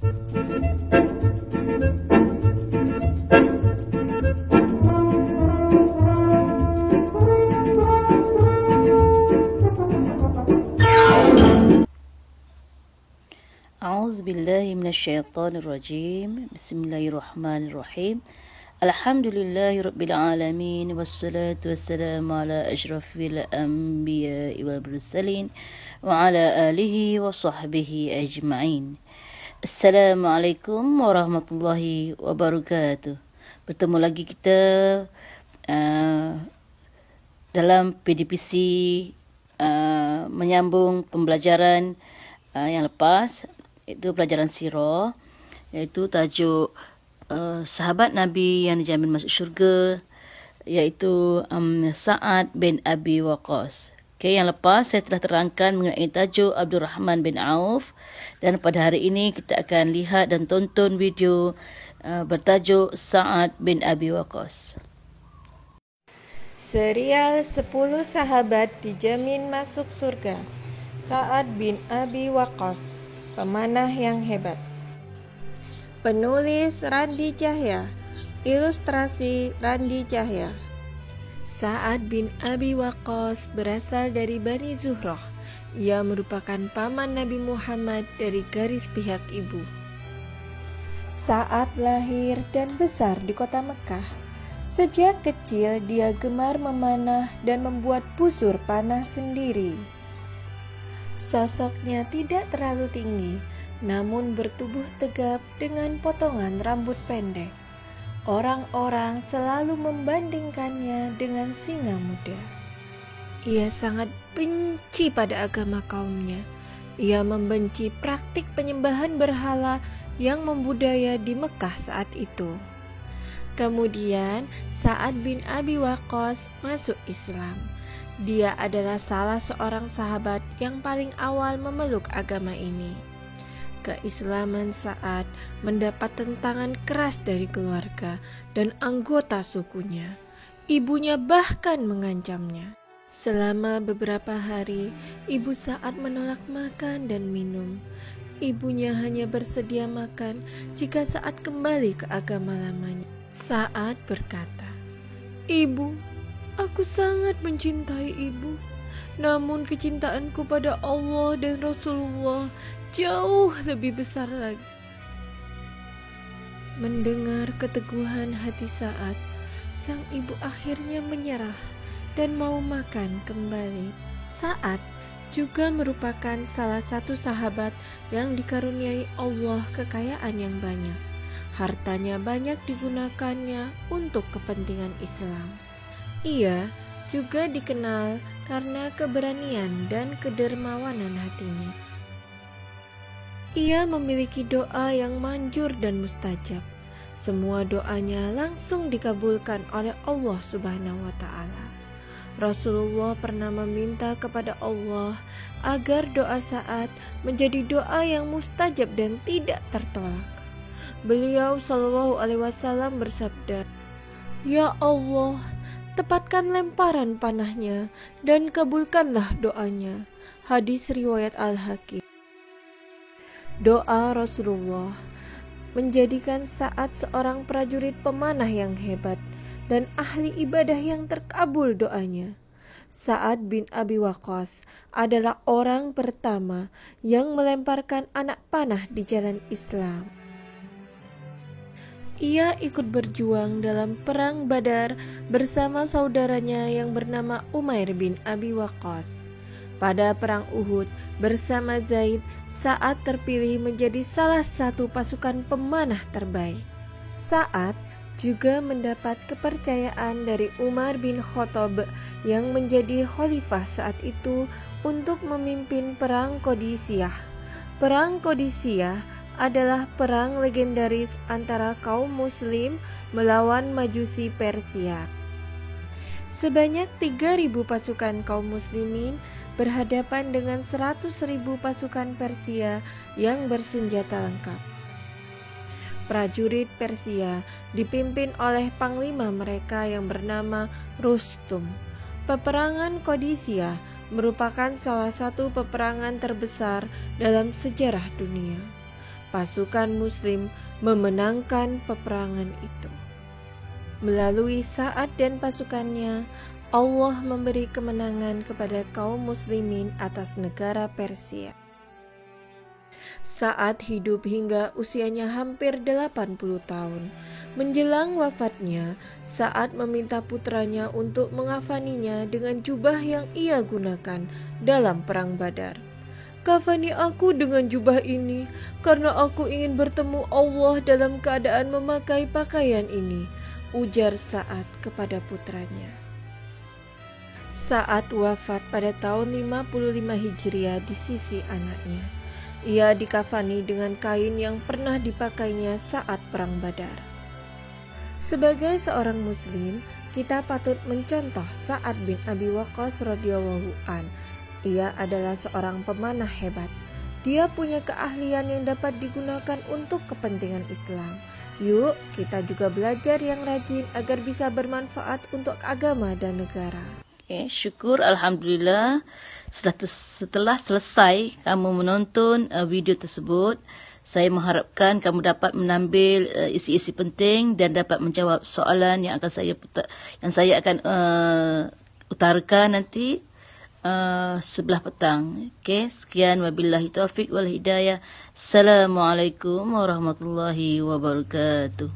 أعوذ بالله من الشيطان الرجيم. بسم الله الرحمن الرحيم. الحمد لله رب العالمين والصلاة والسلام على أشرف الأنبياء والمرسلين وعلى آله وصحبه أجمعين. Assalamualaikum warahmatullahi wabarakatuh. Bertemu lagi kita dalam PDPC menyambung pembelajaran yang lepas, iaitu pelajaran sirah, iaitu tajuk sahabat Nabi yang dijamin masuk syurga, iaitu Sa'ad bin Abi Waqqas. Yang lepas saya telah terangkan mengenai tajuk Abdul Rahman bin Auf, dan pada hari ini kita akan lihat dan tonton video bertajuk Sa'ad bin Abi Waqqas. Serial 10 sahabat dijamin masuk surga. Sa'ad bin Abi Waqqas, pemanah yang hebat. Penulis Randi Cahya, ilustrasi Randi Cahya. Sa'ad bin Abi Waqqas berasal dari Bani Zuhrah. Ia merupakan paman Nabi Muhammad dari garis pihak ibu. Sa'ad lahir dan besar di kota Mekah. Sejak kecil dia gemar memanah dan membuat busur panah sendiri. Sosoknya tidak terlalu tinggi, namun bertubuh tegap dengan potongan rambut pendek. Orang-orang selalu membandingkannya dengan singa muda. Ia sangat benci pada agama kaumnya. Ia membenci praktik penyembahan berhala yang membudaya di Mekah saat itu. Kemudian Sa'ad bin Abi Waqqas masuk Islam. Dia adalah salah seorang sahabat yang paling awal memeluk agama ini. Keislaman Sa'ad mendapat tentangan keras dari keluarga dan anggota sukunya. Ibunya bahkan mengancamnya. Selama beberapa hari, ibu Sa'ad menolak makan dan minum. Ibunya hanya bersedia makan jika Sa'ad kembali ke agama lamanya. Sa'ad berkata, "Ibu, aku sangat mencintai ibu, namun kecintaanku pada Allah dan Rasulullah jauh lebih besar lagi." Mendengar keteguhan hati Sa'ad, sang ibu akhirnya menyerah dan mau makan kembali. Sa'ad juga merupakan salah satu sahabat yang dikaruniai Allah kekayaan yang banyak. Hartanya banyak digunakannya untuk kepentingan Islam. Ia juga dikenal karena keberanian dan kedermawanan hatinya. Ia memiliki doa yang manjur dan mustajab. Semua doanya langsung dikabulkan oleh Allah Subhanahu wa Ta'ala. Rasulullah pernah meminta kepada Allah agar doa Sa'ad menjadi doa yang mustajab dan tidak tertolak. Beliau Shallallahu Alaihi Wasallam bersabda, "Ya Allah, tepatkan lemparan panahnya dan kabulkanlah doanya." Hadis riwayat Al-Hakim. Doa Rasulullah menjadikan Sa'ad seorang prajurit pemanah yang hebat dan ahli ibadah yang terkabul doanya. Sa'ad bin Abi Waqqas adalah orang pertama yang melemparkan anak panah di jalan Islam. Ia ikut berjuang dalam perang Badar bersama saudaranya yang bernama Umair bin Abi Waqqas. Pada perang Uhud bersama Zaid, Sa'ad terpilih menjadi salah satu pasukan pemanah terbaik. Sa'ad juga mendapat kepercayaan dari Umar bin Khattab yang menjadi khalifah saat itu untuk memimpin perang Qadisiyah. Perang Qadisiyah adalah perang legendaris antara kaum muslim melawan Majusi Persia. Sebanyak 3.000 pasukan kaum muslimin berhadapan dengan 100.000 pasukan Persia yang bersenjata lengkap. Prajurit Persia dipimpin oleh panglima mereka yang bernama Rustum. Peperangan Qadisiyah merupakan salah satu peperangan terbesar dalam sejarah dunia. pasukan Muslim memenangkan peperangan itu. Melalui Sa'ad dan pasukannya, Allah memberi kemenangan kepada kaum muslimin atas negara Persia. Sa'ad hidup hingga usianya hampir 80 tahun. Menjelang wafatnya, Sa'ad meminta putranya untuk mengafaninya dengan jubah yang ia gunakan dalam perang Badar. "Kafani aku dengan jubah ini, karena aku ingin bertemu Allah dalam keadaan memakai pakaian ini," ujar Sa'ad kepada putranya. Sa'ad wafat pada tahun 55 Hijriah di sisi anaknya. Ia dikafani dengan kain yang pernah dipakainya saat perang Badar. Sebagai seorang muslim, kita patut mencontoh Sa'ad bin Abi Waqqas radhiyallahu an. Ia adalah seorang pemanah hebat. Dia punya keahlian yang dapat digunakan untuk kepentingan Islam. Yuk, kita juga belajar yang rajin agar bisa bermanfaat untuk agama dan negara. Syukur Alhamdulillah. Setelah selesai kamu menonton video tersebut, saya mengharapkan kamu dapat mengambil isi-isi penting dan dapat menjawab soalan yang saya akan utarakan nanti sebelah petang. Sekian, wabillahi taufik wal hidayah. Assalamualaikum warahmatullahi wabarakatuh.